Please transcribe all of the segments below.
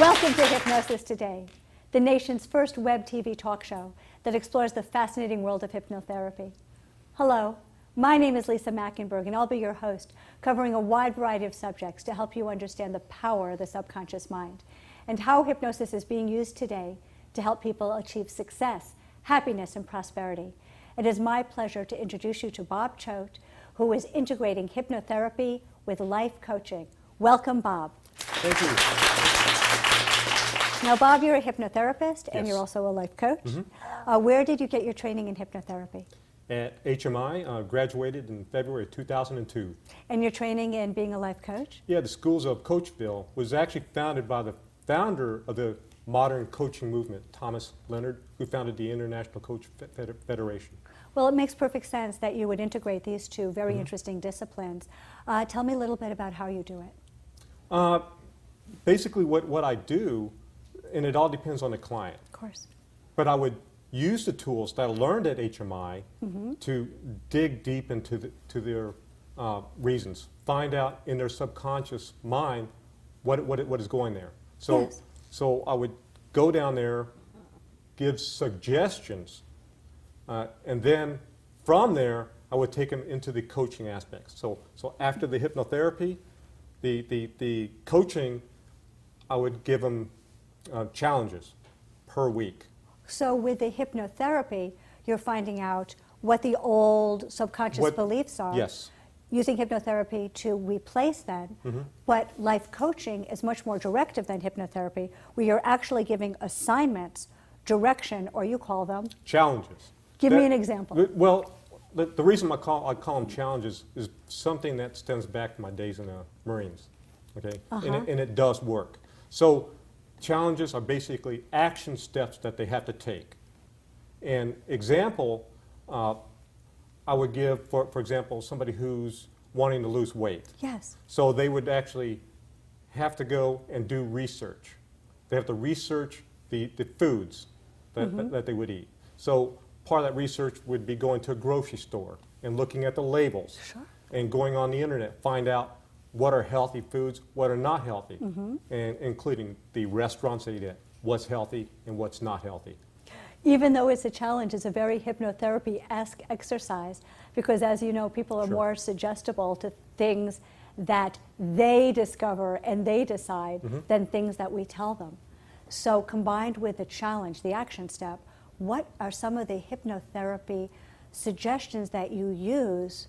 Welcome to Hypnosis Today, the nation's first web TV talk show that explores the fascinating world of hypnotherapy. Hello, my name is Lisa Machenberg, and I'll be your host, covering a wide variety of subjects to help you understand the power of the subconscious mind and how hypnosis is being used today to help people achieve success, happiness, and prosperity. It is my pleasure to introduce you to Bob Choate, who is integrating hypnotherapy with life coaching. Welcome, Bob. Thank you. Now, Bob, you're a hypnotherapist, and Yes. you're also a life coach. Where did you get your training in hypnotherapy? At HMI, graduated in February of 2002. And your training in being a life coach? Yeah, the Schools of Coachville was actually founded by the founder of the modern coaching movement, Thomas Leonard, who founded the International Coach Federation. Well, it makes perfect sense that you would integrate these two very interesting disciplines. Tell me a little bit about how you do it. Basically, what I do, and it all depends on the client, Of course. but I would use the tools that I learned at HMI to dig deep into their reasons, find out in their subconscious mind what is going there. So, Yes. so I would go down there, give suggestions, and then from there I would take them into the coaching aspects. So after the hypnotherapy, the coaching, I would give them challenges per week. So with the hypnotherapy, you're finding out what the old subconscious beliefs are. Yes. Using hypnotherapy to replace them. But life coaching is much more directive than hypnotherapy, where you're actually giving assignments, direction, or you call them. Challenges. Give me an example. Well, the reason I call them challenges is something that stems back to my days in the Marines, okay? And it does work. So challenges are basically action steps that they have to take. An example, I would give, for example, somebody who's wanting to lose weight. Yes. So they would actually have to go and do research. They have to research the foods that they would eat. So part of that research would be going to a grocery store and looking at the labels. Sure. And going on the internet, find out what are healthy foods, what are not healthy, and including the restaurants they eat at, what's healthy and what's not healthy. Even though it's a challenge, it's a very hypnotherapy-esque exercise because, as you know, people are more suggestible to things that they discover and they decide than things that we tell them. So combined with the challenge, the action step, what are some of the hypnotherapy suggestions that you use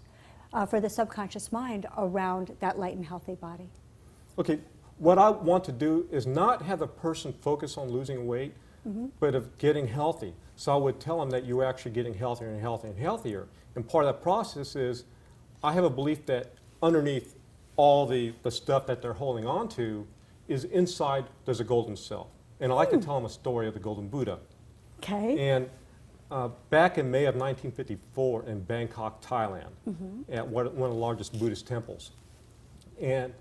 for the subconscious mind around that light and healthy body? Okay, what I want to do is not have a person focus on losing weight, but of getting healthy. So I would tell them that you're actually getting healthier and healthier and healthier. And part of that process is I have a belief that underneath all the stuff that they're holding on to is inside there's a golden self. And I like to tell them a story of the Golden Buddha. Okay. And back in May of 1954 in Bangkok, Thailand, at one of the largest Buddhist temples. And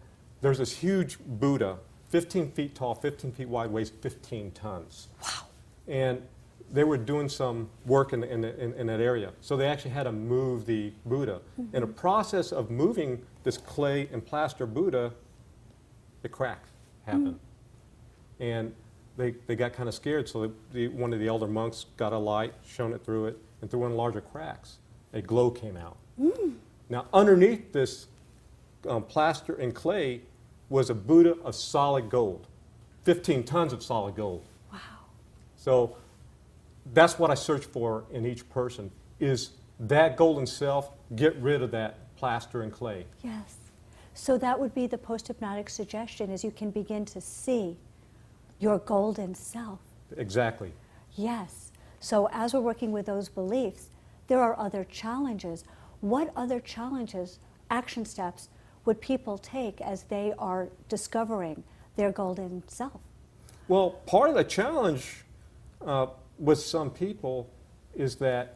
there's this huge Buddha, 15 feet tall, 15 feet wide, weighs 15 tons. Wow. And they were doing some work in that area. So they actually had to move the Buddha. In the process of moving this clay and plaster Buddha, the crack happened. And they got kind of scared, so one of the elder monks got a light, shone it through it, and through one of the larger cracks, a glow came out. Now, underneath this plaster and clay was a Buddha of solid gold, 15 tons of solid gold. Wow. So that's what I search for in each person, is that golden self, get rid of that plaster and clay. Yes. So that would be the post-hypnotic suggestion, is you can begin to see your golden self. Exactly. Yes. So as we're working with those beliefs, there are other challenges. What other challenges, action steps, would people take as they are discovering their golden self? Well, part of the challenge with some people is that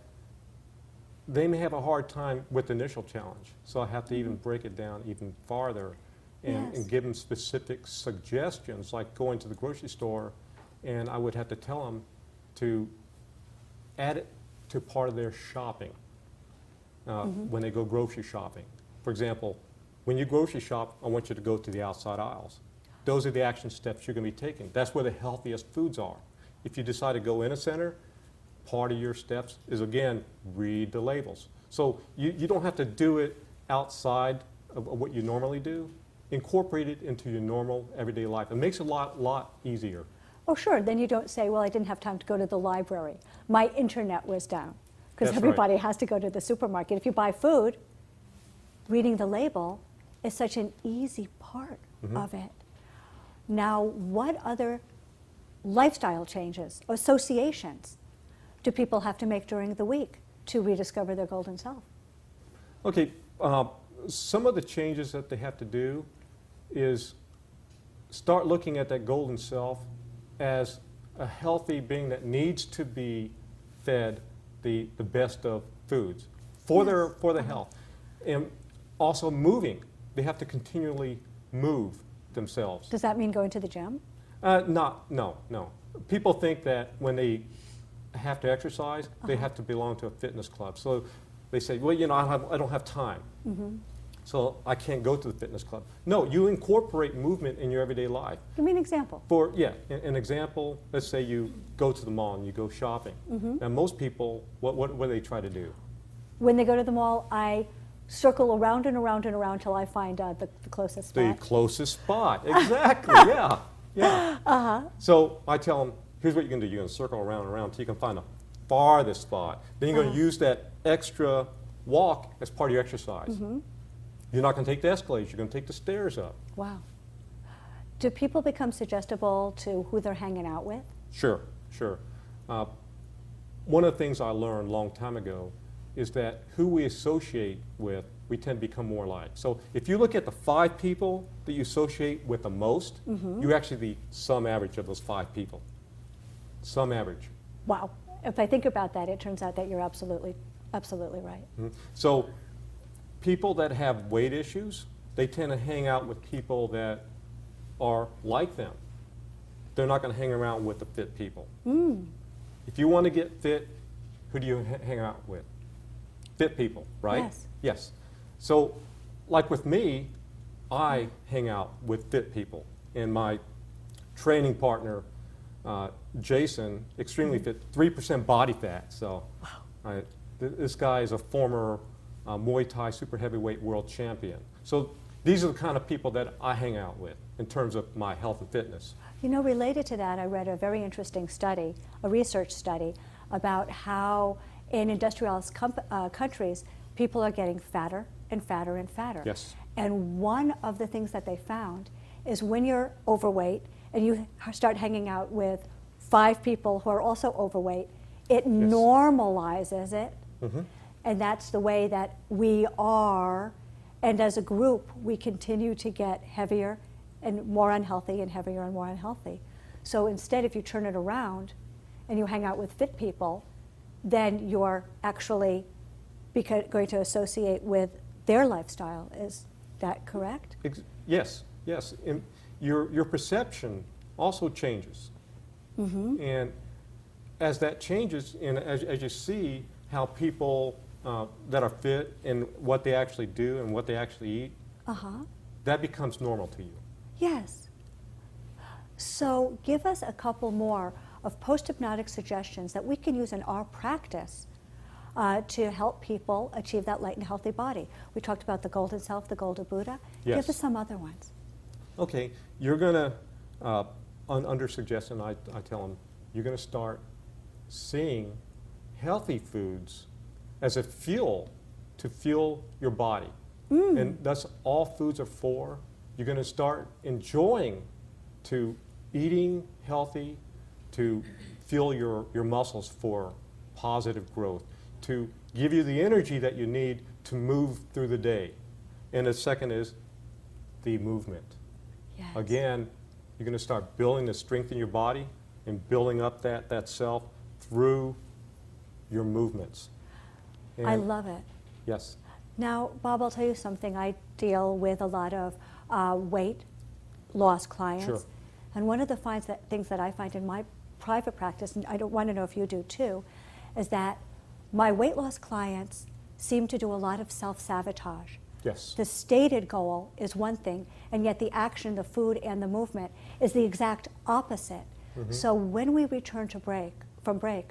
they may have a hard time with the initial challenge. So I have to even break it down even farther and give them specific suggestions, like going to the grocery store, and I would have to tell them to add it to part of their shopping when they go grocery shopping. For example, when you grocery shop, I want you to go to the outside aisles. those are the action steps you're going to be taking. That's where the healthiest foods are. If you decide to go in a center, part of your steps is, again, read the labels. So you don't have to do it outside of what you normally do. Incorporate it into your normal everyday life. It makes it a lot easier. Oh, sure. Then you don't say, well, I didn't have time to go to the library. My internet was down. Because That's everybody right. has to go to the supermarket. If you buy food, reading the label is such an easy part of it. Now, what other lifestyle changes, associations, do people have to make during the week to rediscover their golden self? Okay, some of the changes that they have to do is start looking at that golden self as a healthy being that needs to be fed the best of foods for their health. And also moving. They have to continually move themselves. Does that mean going to the gym? No. People think that when they have to exercise, they have to belong to a fitness club. So they say, well, I don't have time. So I can't go to the fitness club. No, you incorporate movement in your everyday life. Give me an example. An example, let's say you go to the mall and you go shopping. Now most people, what do they try to do? When they go to the mall, I circle around and around and around till I find the closest spot. The closest spot, exactly, yeah. So I tell them, here's what you're going to do. You're going to circle around and around until you can find the farthest spot. Then you're going to use that extra walk as part of your exercise. You're not going to take the escalators. You're going to take the stairs up. Wow. Do people become suggestible to who they're hanging out with? Sure. One of the things I learned a long time ago is that who we associate with, we tend to become more like. So if you look at the 5 people that you associate with the most, you're actually the sum average of those 5 people. Sum average. Wow. If I think about that, it turns out that you're absolutely right. So people that have weight issues, they tend to hang out with people that are like them. They're not going to hang around with the fit people. If you want to get fit, who do you hang out with? Fit people, right? Yes. So, like with me, I hang out with fit people. And my training partner, Jason, extremely fit, 3% body fat. So, this guy is a former Muay Thai super heavyweight world champion. So these are the kind of people that I hang out with in terms of my health and fitness. Related to that, I read a very interesting study, a research study, about how in industrialized countries, people are getting fatter and fatter and fatter. Yes. And one of the things that they found is when you're overweight and you start hanging out with 5 people who are also overweight, it normalizes it. And that's the way that we are. And as a group, we continue to get heavier and more unhealthy and heavier and more unhealthy. So instead, if you turn it around and you hang out with fit people, then you're actually going to associate with their lifestyle. Is that correct? Yes. And your perception also changes. And as that changes, and as you see how people that are fit and what they actually do and what they actually eat, that becomes normal to you. Yes. So give us a couple more of post-hypnotic suggestions that we can use in our practice to help people achieve that light and healthy body. We talked about the golden self, the golden Buddha. Yes. Give us some other ones. Okay, you're going to, under suggestion, I tell them, you're going to start seeing healthy foods as a fuel to fuel your body. And that's all foods are for. You're going to start enjoying to eating healthy, to fuel your muscles for positive growth, to give you the energy that you need to move through the day. And the second is the movement. Yes. Again, you're going to start building the strength in your body and building up that self through your movements. And I love it. Yes. Now, Bob, I'll tell you something. I deal with a lot of weight loss clients. Sure. And one of the things that I find in my private practice, and I don't want to know if you do too, is that my weight loss clients seem to do a lot of self-sabotage. Yes. The stated goal is one thing, and yet the action, the food, and the movement is the exact opposite. So when we return to from break,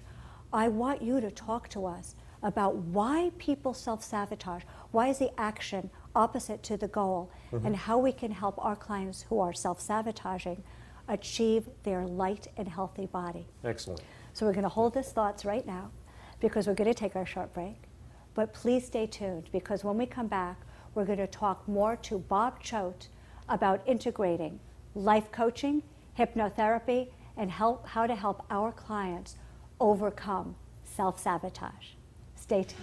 I want you to talk to us about why people self-sabotage, why is the action opposite to the goal, and how we can help our clients who are self-sabotaging achieve their light and healthy body. Excellent. So we're going to hold these thoughts right now because we're going to take our short break. But please stay tuned because when we come back, we're going to talk more to Bob Choate about integrating life coaching, hypnotherapy, and how to help our clients overcome self-sabotage. Stay tuned.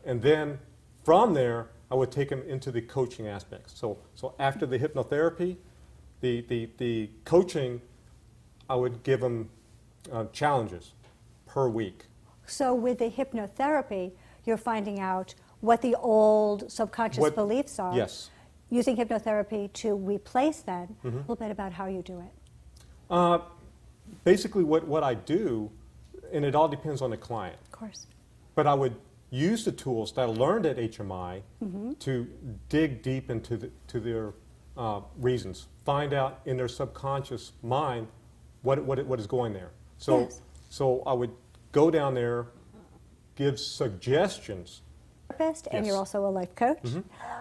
And then from there, I would take them into the coaching aspects. So after the hypnotherapy, the coaching, I would give them challenges per week. So with the hypnotherapy, you're finding out what the old subconscious beliefs are. Yes. Using hypnotherapy to replace them. A little bit about how you do it. Basically what I do, and it all depends on the client, Of course. but I would use the tools that I learned at HMI to dig deep into their reasons, find out in their subconscious mind what is going there. So, Yes. so I would go down there, give suggestions. Therapist, and Yes. you're also a life coach.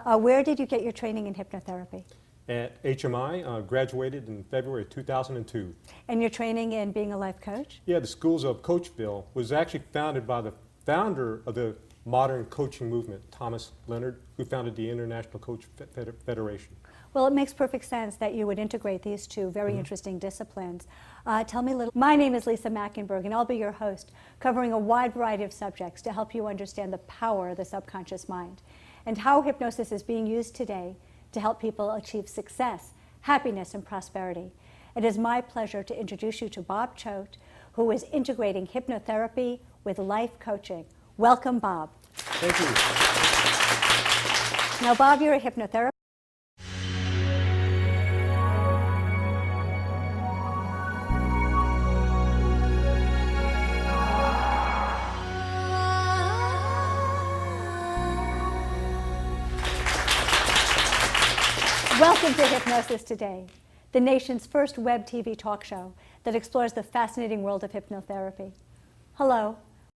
Where did you get your training in hypnotherapy? At HMI, graduated in February of 2002. And your training in being a life coach? Yeah, the Schools of Coachville was actually founded by the founder of the modern coaching movement, Thomas Leonard, who founded the International Coach Federation. Well, it makes perfect sense that you would integrate these two very interesting disciplines. Tell me a little. My name is Lisa Machenberg, and I'll be your host, covering a wide variety of subjects to help you understand the power of the subconscious mind and how hypnosis is being used today to help people achieve success, happiness, and prosperity. It is my pleasure to introduce you to Bob Choate, who is integrating hypnotherapy with life coaching. Welcome, Bob. Thank you. Now, Bob, you're a hypnotherapist. Welcome to Hypnosis Today, the nation's first web TV talk show that explores the fascinating world of hypnotherapy. Hello,